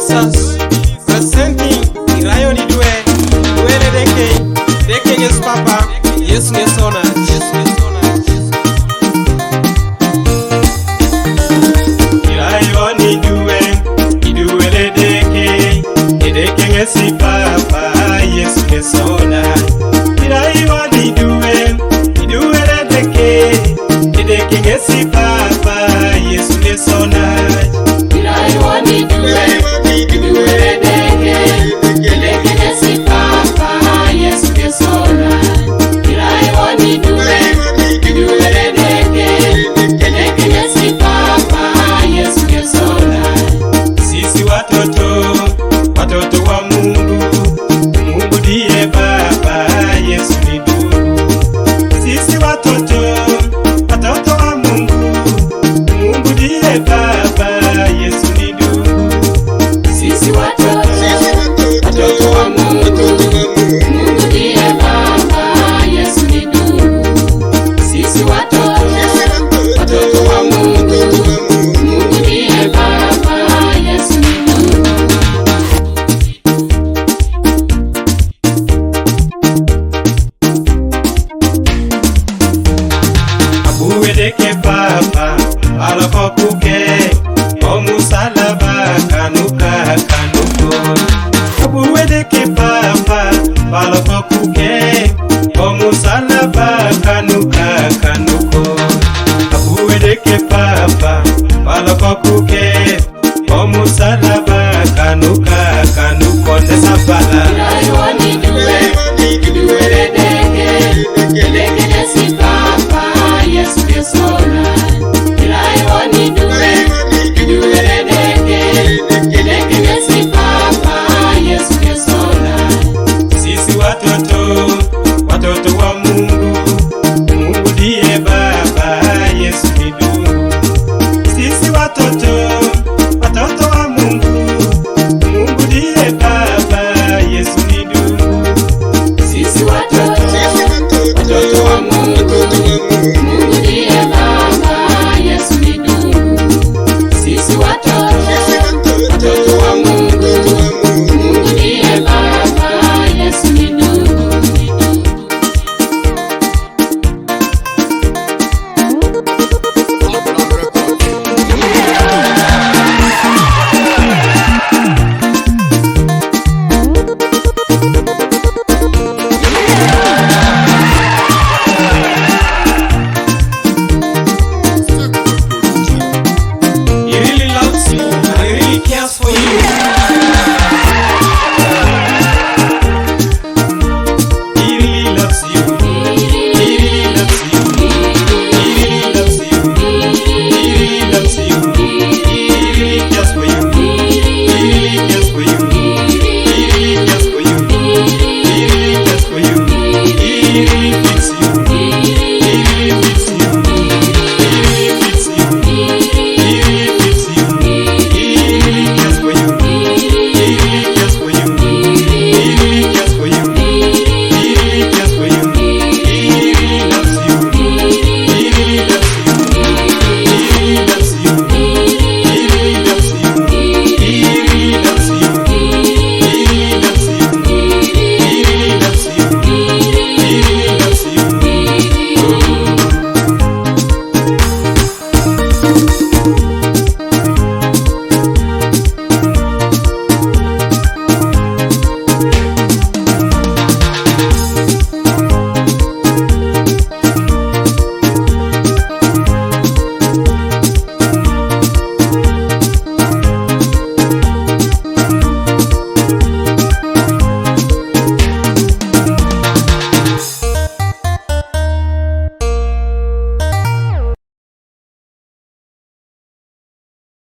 Jesus, presenting Irayon Iduwe, Edeke, Edeke yes Papa, yes Nesona, yes Nesona. Irayon Iduwe, Iduwe Edeke, Edeke yes Papa, yes Nesona. Irayon Iduwe, Iduwe Edeke, Edeke yes Papa, yes Nesona. Watoto wa Mungu, Mungu ndiye Baba, Yesu ni ndugu. Sisi watoto wa Mungu, Mungu ndiye Baba, Yesu ni ndugu. Sisi watoto wa Mungu, Mungu ndiye Baba, Yesu ni ndugu. Sisi watoto wa Mungu, Mungu ndiye Baba, Yesu ni ndugu. Edeke Papa, alakokuke, omusalaba kanuka kanuko. Edeke Papa, alakokuke, omusalaba kanuka kanuko. Edeke Papa, alakokuke,